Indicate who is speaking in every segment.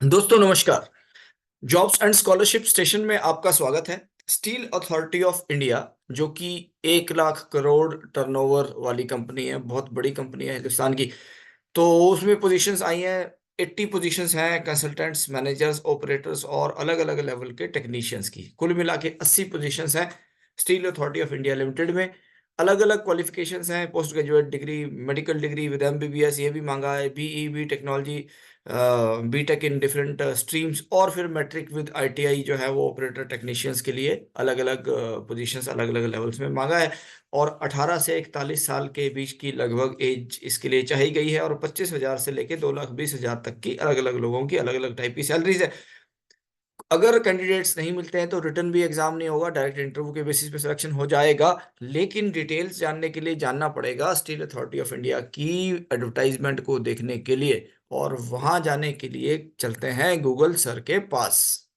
Speaker 1: दोस्तों नमस्कार। Jobs and scholarship station में आपका स्वागत है। स्टील अथॉरिटी ऑफ इंडिया जो कि 1 लाख करोड़ टर्नओवर वाली कंपनी है, बहुत बड़ी कंपनी है हिंदुस्तान की। तो उसमें पोजीशंस आई हैं, 80 पोजीशंस हैं, कंसल्टेंट्स, मैनेजर्स, ऑपरेटर्स और अलग अलग लेवल के टेक्नीशियंस की। कुल मिला के 80 पोजीशंस हैं Steel Authority of India Limited में। अलग अलग क्वालिफिकेशंस हैं, post graduate degree, medical degree with MBBS ये भी मांगा है, BE technology, BTech in different streams, और फिर मैट्रिक विद आईटीआई जो है वो ऑपरेटर टेक्नीशियंस के लिए अलग अलग पोजीशंस अलग अलग लेवल्स में मांगा है। और 18 से 41 साल के बीच की लगभग एज इसके लिए चाहिए गई है, और 25,000 से लेके 2,20,000 तक की अलग अलग लोगों की अलग अलग टाइप की सैलरीज है। अगर कैंडिडेट्स नहीं मिलते हैं तो रिटर्न भी एग्जाम नहीं होगा, डायरेक्ट इंटरव्यू के बेसिस पे सिलेक्शन हो जाएगा। लेकिन डिटेल्स जानने के लिए जानना पड़ेगा स्टील अथॉरिटी ऑफ इंडिया की एडवर्टाइजमेंट को देखने के लिए, और वहां जाने के लिए चलते हैं गूगल सर के पास।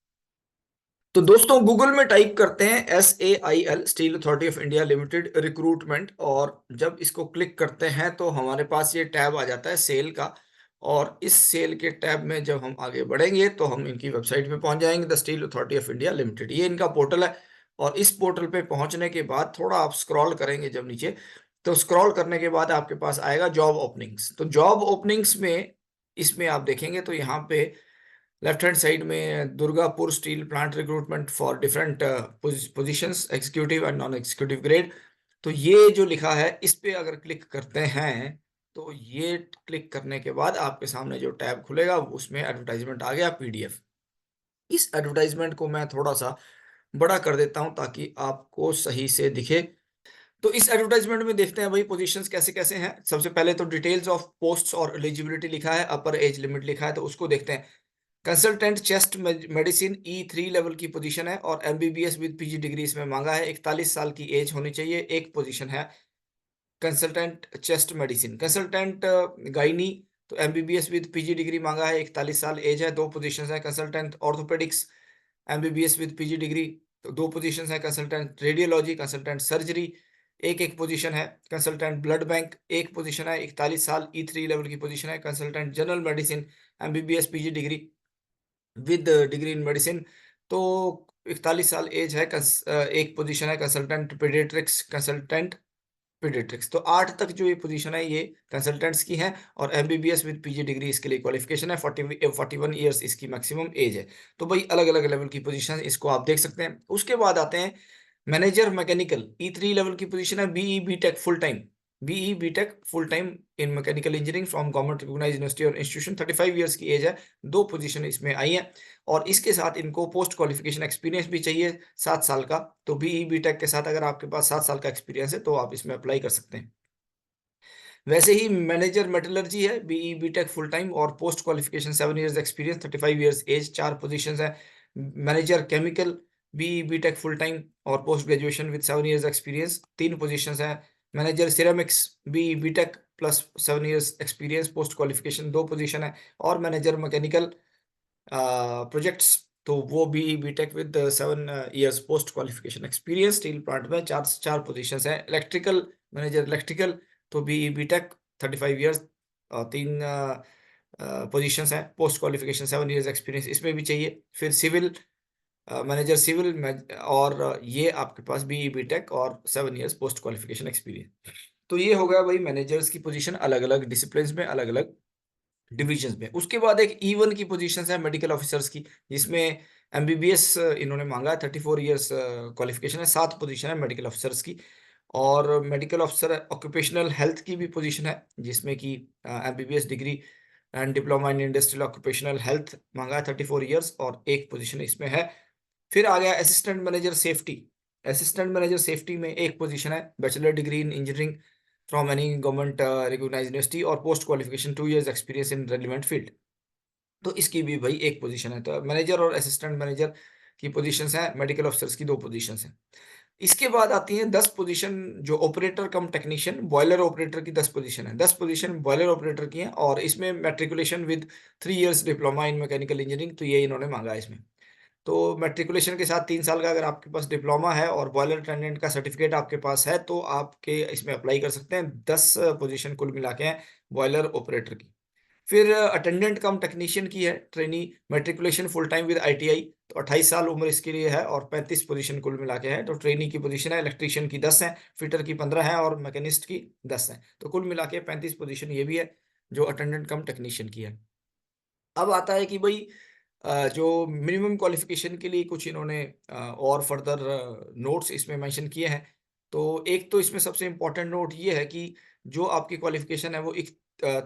Speaker 1: तो दोस्तों गूगल में टाइप करते हैं SAIL, steel Authority of India limited recruitment, और जब इसको क्लिक करते हैं तो हमारे पास ये टैब आ जाता है सेल का। और इस सेल के टैब में जब हम आगे बढ़ेंगे तो हम इनकी वेबसाइट पे पहुंच जाएंगे, the steel Authority of India limited, ये इनका पोर्टल है। और इस पोर्टल पे पहुंचने के बाद थोड़ा आप स्क्रॉल करेंगे जब नीचे, तो स्क्रॉल करने के बाद आपके पास आएगा जॉब ओपनिंग्स। तो जॉब ओपनिंग्स में इसमें आप देखेंगे तो यहाँ पे लेफ्ट हैंड साइड में Durgapur steel plant recruitment for different positions, executive and non executive grade. तो ये जो लिखा है इस पे अगर क्लिक करते हैं तो ये क्लिक करने के बाद आपके सामने जो टैब खुलेगा उसमें एडवर्टाइजमेंट आ गया पीडीएफ। इस एडवर्टाइजमेंट को मैं थोड़ा सा बड़ा कर देता हूं ताकि आपको सही से दिखे। तो इस एडवर्टाइजमेंट में देखते हैं भाई पोजीशंस कैसे कैसे हैं। सबसे पहले तो डिटेल्स ऑफ पोस्ट्स और एलिजिबिलिटी लिखा है, अपर एज लिमिट लिखा है, तो उसको देखते हैं। Consultant chest medicine E3 level की पोजीशन है और एमबीबीएस विद पीजी डिग्री इसमें मांगा है। 41 साल की एज होनी चाहिए। एक पोजीशन है consultant chest medicine. Consultant gynae, तो एमबीबीएस विद पीजी डिग्री मांगा है, 41 साल एज है। दो पोजीशंस है। Consultant orthopaedics, MBBS with PG degree, तो दो पोजीशंस है। कंसल्टेंट रेडियोलॉजी, कंसल्टेंट सर्जरी, एक एक पोजीशन है। कंसल्टेंट ब्लड बैंक, एक पोजीशन है, 41 साल, E3 लेवल की पोजीशन है। Consultant general medicine, MBBS PG degree with degree in medicine, तो 41 साल एज है। एक पोजीशन है कंसल्टेंट पीडियाट्रिक्स, कंसल्टेंट पीडियाट्रिक्स। तो 8 तक जो ये पोजीशन है ये कंसल्टेंट्स की है, और एमबीबीएस विद पीजी डिग्री इसके लिए क्वालिफिकेशन है। 41 ईयर्स इसकी मैक्सिमम एज है। तो भाई अलग अलग लेवल की पोजीशन इसको आप देख सकते हैं। उसके बाद आते हैं मैनेजर मैकेनिकल, E3 लेवल की पोजीशन है। BE BTech full time, BE BTech full time in mechanical engineering from government recognised university और इंस्टीट्यूशन। 35 ईयर्स की एज है। दो पोजीशन इसमें आई है, और इसके साथ इनको पोस्ट क्वालिफिकेशन एक्सपीरियंस भी चाहिए 7 साल का। तो बीई बीटेक के साथ अगर आपके पास 7 साल का एक्सपीरियंस है तो आप इसमें अप्लाई कर सकते हैं। वैसे ही मैनेजर मेटलर्जी है, बीई बीटेक फुल टाइम और post qualification 7 years experience, 35 years age, 4 positions है। Manager chemical, BE BTech full time और post graduation with 7 years experience, 3 positions है। Manager ceramics, BE BTech plus 7 years experience, post qualification 2 position है। और manager mechanical projects, तो वो BE BTech with 7 years post qualification experience. Steel plant में चार चार positions है। इलेक्ट्रिकल, मैनेजर इलेक्ट्रिकल, तो बीई बीटेक 35 इयर्स, 3 पोजीशंस है। पोस्ट क्वालिफिकेशन 7 इयर्स एक्सपीरियंस इसमें भी चाहिए। फिर सिविल, मैनेजर सिविल, और ये आपके पास बीई बीटेक और 7 इयर्स पोस्ट क्वालिफिकेशन एक्सपीरियंस। तो ये हो गया भाई मैनेजर्स की पोजीशन अलग अलग डिसिप्लिन में, अलग अलग डिविजन्स में। उसके बाद एक E1 की पोजीशन है मेडिकल ऑफिसर्स की, जिसमें एमबीबीएस इन्होंने मांगा है। 34 इयर्स क्वालिफिकेशन है। 7 पोजीशन है मेडिकल ऑफिसर्स की। और मेडिकल ऑफिसर ऑक्यूपेशनल हेल्थ की भी पोजीशन है, जिसमें कि MBBS degree and diploma in industrial occupational health मांगा है। 34 इयर्स और एक पोजीशन इसमें है। फिर आ गया assistant manager safety. Assistant manager safety में एक पोजीशन है। Bachelor degree in engineering from any government recognised university और post qualification 2 years experience in relevant field. तो इसकी भी भाई एक पोजीशन है। तो मैनेजर और असिस्टेंट मैनेजर की पोजीशंस हैं। मेडिकल ऑफिसर्स की 2 पोजीशंस हैं। इसके बाद आती हैं 10 पोजीशन जो operator cum technician, boiler operator की 10 पोजीशन है। 10 पोजीशन बॉयलर ऑपरेटर की हैं, और इसमें matriculation with 3 years diploma in mechanical engineering, तो ये इन्होंने मांगा है इसमें। तो मैट्रिकुलेशन के साथ 3 साल का अगर आपके पास डिप्लोमा है और बॉयलर अटेंडेंट का सर्टिफिकेट आपके पास है तो आपके इसमें अप्लाई कर सकते हैं। 10 पोजीशन कुल मिला के हैं बॉयलर ऑपरेटर की। फिर अटेंडेंट कम टेक्नीशियन की है trainee, matriculation full time with ITI, तो 28 साल उम्र इसके लिए है और 35 पोजीशन कुल मिला के है। तो ट्रेनी की पोजीशन है, इलेक्ट्रीशियन की 10 है, फिटर की 15 है और मैकेनिस्ट की 10 है। तो कुल मिला के 35 पोजीशन ये भी है जो अटेंडेंट कम टेक्नीशियन की है। अब आता है कि भाई जो मिनिमम क्वालिफिकेशन के लिए कुछ इन्होंने और फर्दर नोट्स इसमें मेंशन किए हैं। तो एक तो इसमें सबसे इम्पोर्टेंट नोट ये है कि जो आपकी क्वालिफिकेशन है वो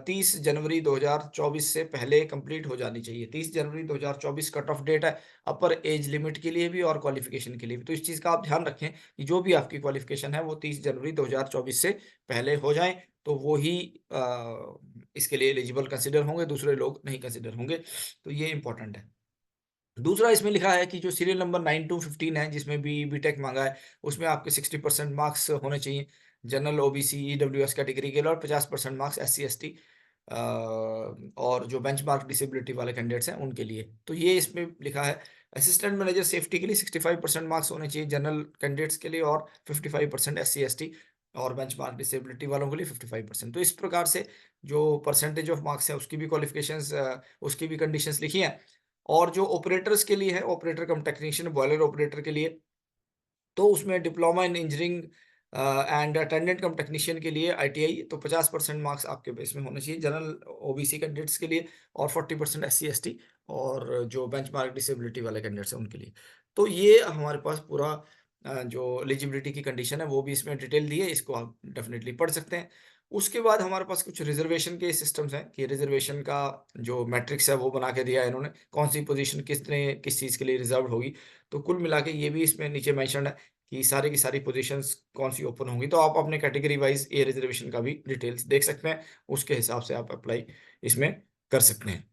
Speaker 1: 30 जनवरी 2024 से पहले कंप्लीट हो जानी चाहिए। 30 जनवरी 2024 कट ऑफ डेट है अपर एज लिमिट के लिए भी और क्वालिफिकेशन के लिए भी। तो इस चीज़ का आप ध्यान रखें कि जो भी आपकी क्वालिफिकेशन है वो 30 जनवरी 2024 से पहले हो जाए, तो वो ही इसके लिए एलिजिबल कंसिडर होंगे, दूसरे लोग नहीं कंसिडर होंगे। तो ये इंपॉर्टेंट है। दूसरा इसमें लिखा है कि जो सीरियल नंबर 9 टू 15 है जिसमें भी बीटेक मांगा है, उसमें आपके 60% मार्क्स होने चाहिए जनरल, ओबीसी, ईडब्ल्यूएस कैटेगरी के लिए, और 50% मार्क्स एससी एसटी और जो बेंचमार्क डिसेबिलिटी वाले कैंडिडेट्स हैं उनके लिए। तो ये इसमें लिखा है। असिस्टेंट मैनेजर सेफ्टी के लिए 65% मार्क्स होने चाहिए जनरल कैंडिडेट्स के लिए, और 55% एससी एसटी, और बेंचमार्क डिसेबिलिटी वालों के लिए 55%। तो इस प्रकार से जो परसेंटेज ऑफ मार्क्स है उसकी भी क्वालिफिकेशंस, उसकी भी कंडीशंस लिखी हैं। और जो ऑपरेटर्स के लिए है, operator cum technician boiler operator के लिए, तो उसमें diploma in engineering and attendant cum technician के लिए आईटीआई, तो 50% मार्क्स आपके बेस में होने चाहिए जनरल ओबीसी कैंडिडेट्स के लिए, और 40% एससी एसटी, और जो बेंचमार्क डिसेबिलिटी वाले कैंडिडेट्स हैं उनके लिए। तो ये हमारे पास पूरा जो एलिजिबिलिटी की कंडीशन है वो भी इसमें डिटेल दी है, इसको आप डेफिनेटली पढ़ सकते हैं। उसके बाद हमारे पास कुछ रिजर्वेशन के सिस्टम्स हैं कि रिजर्वेशन का जो मैट्रिक्स है वो बना के दिया है इन्होंने, कौन सी पोजीशन किसने किस चीज़ के लिए रिजर्व होगी। तो कुल मिला के ये भी इसमें नीचे मेंशन है कि सारी की सारी पोजीशंस कौन सी ओपन होंगी। तो आप अपने कैटेगरी वाइज ये रिजर्वेशन का भी डिटेल्स देख सकते हैं, उसके हिसाब से आप अप्लाई इसमें कर सकते हैं।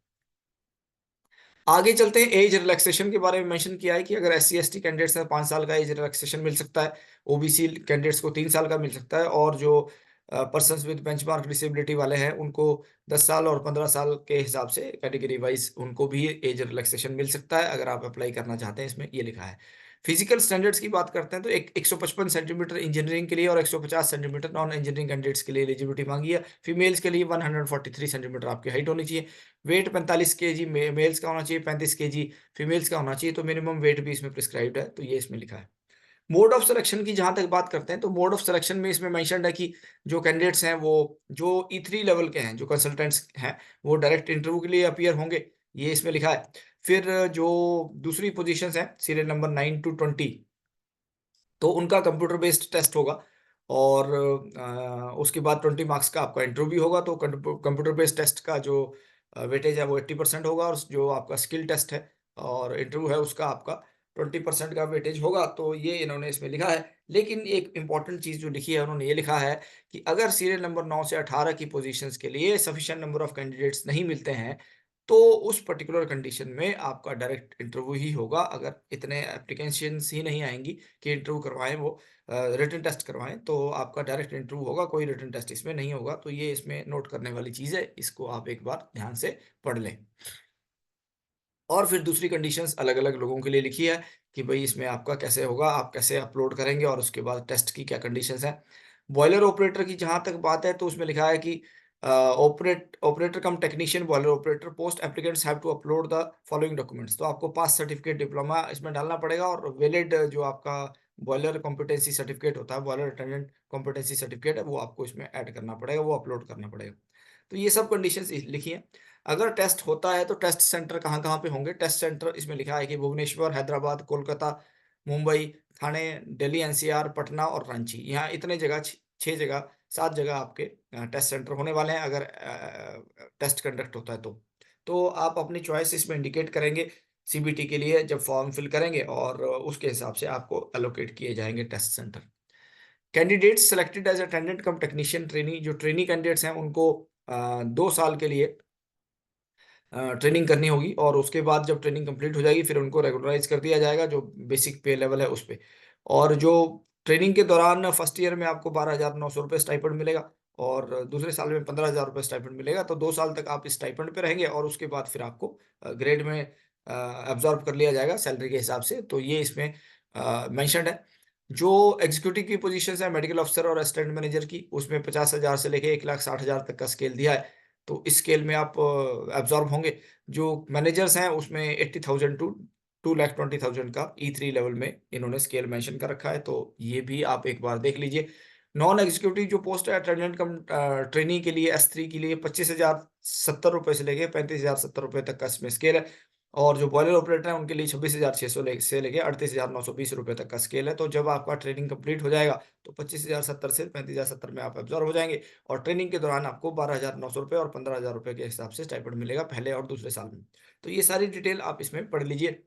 Speaker 1: आगे चलते हैं, एज रिलैक्सेशन के बारे में मेंशन किया है कि अगर एससी एसटी कैंडिडेट्स हैं 5 साल का एज रिलैक्सेशन मिल सकता है, ओबीसी कैंडिडेट्स को 3 साल का मिल सकता है, और जो पर्सन्स विद बेंचमार्क डिसेबिलिटी वाले हैं उनको 10 साल और 15 साल के हिसाब से कैटेगरी वाइज उनको भी एज रिलैक्सेशन मिल सकता है अगर आप अप्लाई करना चाहते हैं। इसमें ये लिखा है। फिजिकल स्टैंडर्ड्स की बात करते हैं तो एक 155 सेंटीमीटर इंजीनियरिंग के लिए और 150 सेंटीमीटर नॉन इंजीनियरिंग कैंडिडेट्स के लिए एलिजिबिलिटी मांगी है। फीमेल्स के लिए 143 सेंटीमीटर आपकी हाइट होनी चाहिए। वेट 45 केजी मेल्स का होना चाहिए, 35 केजी फीमेल्स का होना चाहिए। तो मिनिमम वेट भी इसमें प्रिस्क्राइब्ड है, तो ये इसमें लिखा है। मोड ऑफ सिलेक्शन की जहां तक बात करते हैं तो मोड ऑफ सिलेक्शन में इसमें मेंशन्ड है कि जो कैंडिडेट्स हैं वो जो E3 लेवल के हैं, जो कंसल्टेंट्स हैं, वो डायरेक्ट इंटरव्यू के लिए अपीयर होंगे, ये इसमें लिखा है। फिर जो दूसरी पोजीशंस हैं सीरियल नंबर 9 टू 20, तो उनका कंप्यूटर बेस्ड टेस्ट होगा, और उसके बाद 20 मार्क्स का आपका इंटरव्यू भी होगा। तो कंप्यूटर बेस्ड टेस्ट का जो वेटेज है वो 80% होगा, और जो आपका स्किल टेस्ट है और इंटरव्यू है उसका आपका 20% का वेटेज होगा। तो ये इन्होंने इसमें लिखा है। लेकिन एक इंपॉर्टेंट चीज़ जो लिखी है उन्होंने ये लिखा है कि अगर सीरियल नंबर 9 से 18 की पोजीशंस के लिए सफिशिएंट नंबर ऑफ कैंडिडेट्स नहीं मिलते हैं, तो उस पर्टिकुलर कंडीशन में आपका डायरेक्ट इंटरव्यू ही होगा। अगर इतने एप्लीकेशंस ही नहीं आएंगी कि इंटरव्यू करवाएं, वो रिटन टेस्ट करवाएं, तो आपका डायरेक्ट इंटरव्यू होगा, कोई रिटन टेस्ट इसमें नहीं होगा। तो ये इसमें नोट करने वाली चीज़ है, इसको आप एक बार ध्यान से पढ़ लें। और फिर दूसरी कंडीशंस अलग-अलग लोगों के लिए लिखी है कि भई इसमें आपका कैसे होगा, आप कैसे अपलोड करेंगे, और उसके बाद टेस्ट की क्या कंडीशंस हैं। बॉयलर ऑपरेटर की जहाँ तक बात है तो उसमें लिखा है कि operator cum technician boiler operator post applicants have to upload the following documents. तो आपको पास सर्टिफिकेट, डिप्लोमा इसमें डालना पड़ेगा, और वैलिड जो आपका बॉयलर कॉम्पिटेंसी सर्टिफिकेट होता है, बॉयलर अटेंडेंट कॉम्पिटेंसी सर्टिफिकेट है, वो आपको इसमें ऐड करना पड़ेगा, वो अपलोड करना पड़ेगा। तो ये सब कंडीशंस लिखी हैं। अगर टेस्ट होता है तो टेस्ट सेंटर कहाँ-कहाँ पे होंगे? टेस्ट सेंटर इसमें लिखा है कि भुवनेश्वर, हैदराबाद, कोलकाता, मुंबई, ठाणे, दिल्ली एनसीआर, पटना और रांची। यहाँ इतने जगह 6 जगह, 7 जगह आपके टेस्ट सेंटर होने वाले हैं अगर टेस्ट कंडक्ट होता है तो। तो आप अपनी चॉइस इसमें इंडिकेट करेंगे सीबीटी के लिए जब फॉर्म फिल करेंगे, और उसके हिसाब से आपको एलोकेट किए जाएँगे test centre. Candidates selected as attendant cum technician trainee, जो ट्रेनी कैंडिडेट्स हैं उनको 2 साल के लिए ट्रेनिंग करनी होगी, और उसके बाद जब ट्रेनिंग कंप्लीट हो जाएगी फिर उनको रेगुलराइज कर दिया जाएगा जो बेसिक पे लेवल है उस पे। और जो ट्रेनिंग के दौरान फर्स्ट ईयर में आपको 12,900 रुपये स्टाइपेंड मिलेगा, और दूसरे साल में 15,000 रुपये स्टाइपेंड मिलेगा। तो 2 साल तक आप इस स्टाइपेंड पे रहेंगे, और उसके बाद फिर आपको ग्रेड में एब्जॉर्ब कर लिया जाएगा सैलरी के हिसाब से। तो ये इसमें मेंशन्ड है। जो एग्जीक्यूटिव की पोजीशंस है मेडिकल ऑफिसर और असिस्टेंट मैनेजर की, उसमें 50,000 से लेके 1,60,000 तक का स्केल दिया है। तो इस स्केल में आप एब्ज़ॉर्ब होंगे। जो मैनेजर्स हैं उसमें 80,000 टू 2,20,000 का E3 लेवल में इन्होंने स्केल मेंशन कर रखा है, तो ये भी आप एक बार देख लीजिए। नॉन एग्जीक्यूटिव जो पोस्ट है अटेंडेंट कम ट्रेनी के लिए S3 के लिए 25,070 रुपए से लेके 35,070 रुपए तक का इसमें स्केल है। और जो बॉयलर ऑपरेटर हैं उनके लिए 26,600 से लेके 38,920 रुपए तक का स्केल है। तो जब आपका ट्रेनिंग कंप्लीट हो जाएगा तो 25,070 से 35,070 में आप एब्ज़ॉर्ब हो जाएँगे और ट्रेनिंग के दौरान आपको 12,900 रुपए और 15,000 रुपए के हिसाब से स्टाइपेंड मिलेगा पहले और दूसरे साल में। तो ये सारी डिटेल आप इसमें पढ़ लीजिए।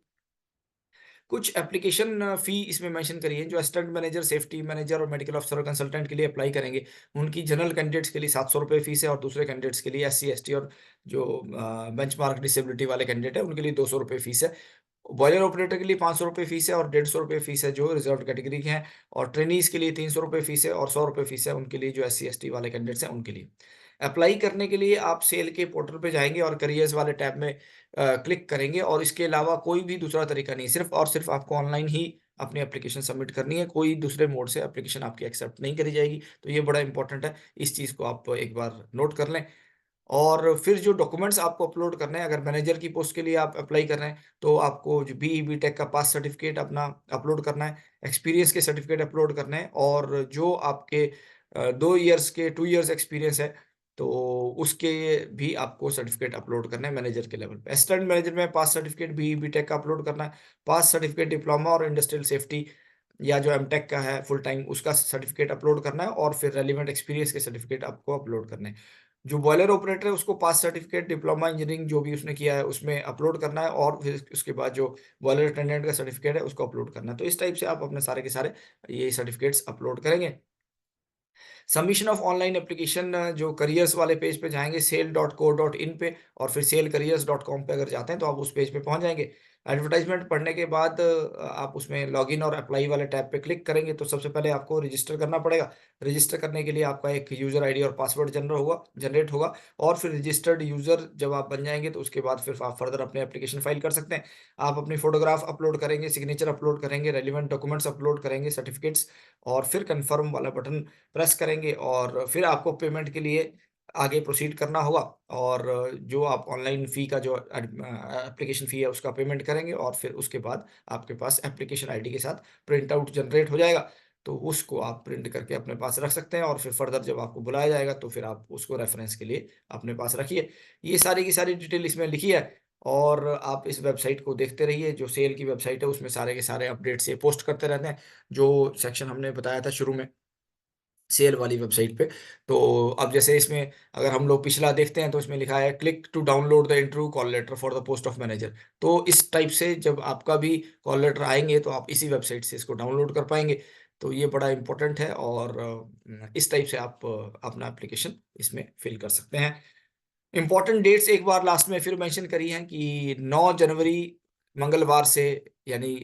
Speaker 1: कुछ एप्लीकेशन फ़ी इसमें मेंशन करी है, जो असिस्टेंट मैनेजर, सेफ्टी मैनेजर और मेडिकल ऑफिसर और कंसल्टेंट के लिए अप्लाई करेंगे, उनकी जनरल कैंडिडेट्स के लिए ₹700 फीस है और दूसरे कैंडिडेट्स के लिए एससी, एसटी और जो बेंचमार्क डिसेबिलिटी वाले कैंडिडेट हैं, उनके लिए ₹200 फीस है। बॉयलर ऑपरेटर के लिए ₹500 फीस है और ₹150 फीस है जो रिजर्व्ड कैटेगरी के हैं और ट्रेनीज़ के लिए ₹300 फीस है और ₹100 फीस है उनके लिए जो एससी, एसटी वाले कैंडिडेट्स हैं, उनके लिए। अप्लाई करने के लिए आप सेल के पोर्टल पे जाएँगे और करियर्स वाले टैब में क्लिक करेंगे और इसके अलावा कोई भी दूसरा तरीका नहीं, सिर्फ़ और सिर्फ़ आपको ऑनलाइन ही अपनी एप्लीकेशन सबमिट करनी है, कोई दूसरे मोड से एप्लीकेशन आपकी एक्सेप्ट नहीं करी जाएगी। तो ये बड़ा इम्पोर्टेंट है, इस चीज़ को आप एक बार नोट कर लें। और फिर जो डॉक्यूमेंट्स आपको अपलोड करने हैं, अगर मैनेजर की पोस्ट के लिए आप अप्लाई कर रहे हैं, तो आपको जो बीई, बीटेक का पास सर्टिफ़िकेट अपना अपलोड करना है, एक्सपीरियंस के सर्टिफ़िकेट अपलोड करने हैं और जो आपके 2 इयर्स के 2 इयर्स एक्सपीरियंस है, तो उसके भी आपको सर्टिफ़िकेट अपलोड करना है मैनेजर के लेवल पे। असिस्टेंट मैनेजर में पास सर्टिफ़िकेट बीई, बीटेक का अपलोड करना है, पास सर्टिफ़िकेट डिप्लोमा और इंडस्ट्रियल सेफ्टी या जो एमटेक का है फुल टाइम उसका सर्टिफ़िकेट अपलोड करना है और फिर रेलेवेंट एक्सपीरियंस के सर्टिफ़िकेट आपको अपलोड करने हैं। जो बॉयलर ऑपरेटर है उसको पास सर्टिफिकेट, डिप्लोमा इंजीनियरिंग जो भी उसने किया है उसमें अपलोड करना है और फिर उसके बाद जो बॉयलर अटेंडेंट का सर्टिफिकेट है उसको अपलोड करना है। तो इस टाइप से आप अपने सारे के सारे ये सर्टिफिकेट्स अपलोड करेंगे। सबमिशन ऑफ ऑनलाइन एप्लीकेशन जो करियर्स वाले पेज पे जाएँगे sale.co.in पे और फिर salcareers.com पे अगर जाते हैं तो आप उस पेज पे पहुँच जाएँगे। एडवर्टाइज़मेंट पढ़ने के बाद आप उसमें लॉगिन और अप्लाई वाले टैब पे क्लिक करेंगे तो सबसे पहले आपको रजिस्टर करना पड़ेगा। रजिस्टर करने के लिए आपका एक यूज़र आईडी और पासवर्ड जनरेट होगा और फिर रजिस्टर्ड यूज़र जब आप बन जाएँगे तो उसके बाद फिर आप फर्दर अपनी एप्लीकेशन फाइल कर सकते हैं। आप अपनी फ़ोटोग्राफ अपलोड करेंगे, सिग्नेचर अपलोड करेंगे, रेलेवेंट डॉक्यूमेंट्स अपलोड करेंगे, सर्टिफिकेट्स और फिर कन्फर्म वाला बटन प्रेस करेंगे और फिर आपको पेमेंट के लिए आगे प्रोसीड करना होगा और जो आप ऑनलाइन फ़ी का जो एप्लीकेशन फ़ी है उसका पेमेंट करेंगे और फिर उसके बाद आपके पास एप्लीकेशन आईडी के साथ प्रिंट आउट जनरेट हो जाएगा। तो उसको आप प्रिंट करके अपने पास रख सकते हैं और फिर फर्दर जब आपको बुलाया जाएगा तो फिर आप उसको रेफ़रेंस के लिए अपने पास रखिए। ये सारी की सारी डिटेल इसमें लिखी है और आप इस वेबसाइट को देखते रहिए, जो सेल की वेबसाइट है उसमें सारे के सारे अपडेट्स ये पोस्ट करते रहते हैं। जो सेक्शन हमने बताया था शुरू में सेल वाली वेबसाइट पे। तो अब जैसे इसमें अगर हम लोग पिछला देखते हैं तो इसमें लिखा है click to download the interview call letter for the post of manager. तो इस टाइप से जब आपका भी कॉल लेटर आएँगे तो आप इसी वेबसाइट से इसको डाउनलोड कर पाएँगे। तो ये बड़ा इम्पोर्टेंट है और इस टाइप से आप अपना एप्लीकेशन इसमें फिल कर सकते हैं। इम्पोर्टेंट डेट्स एक बार लास्ट में फिर मेंशन करी हैं कि 9 जनवरी मंगलवार से यानी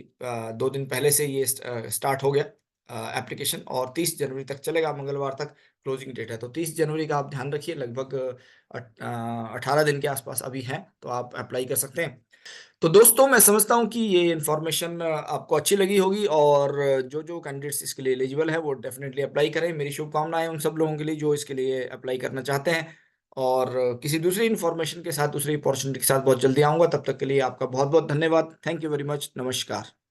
Speaker 1: 2 दिन पहले से ये स्टार्ट हो गया एप्लीकेशन और 30 जनवरी तक चलेगा, मंगलवार तक क्लोजिंग डेट है। तो 30 जनवरी का आप ध्यान रखिए लगभग 18 दिन के आसपास अभी हैं, तो आप अप्लाई कर सकते हैं। तो दोस्तों मैं समझता हूँ कि ये इन्फॉर्मेशन आपको अच्छी लगी होगी और जो-जो कैंडिडेट्स इसके लिए एलिजिबल हैं वो डेफ़िनेटली अप्लाई करें। मेरी शुभकामनाएँ उन सब लोगों के लिए जो इसके लिए अप्लाई करना चाहते हैं और किसी दूसरी इन्फॉर्मेशन के साथ, दूसरी अपॉर्च्युनिटी के साथ बहुत जल्दी आऊँगा। तब तक के लिए आपका बहुत-बहुत धन्यवाद। Thank you very much. नमस्कार।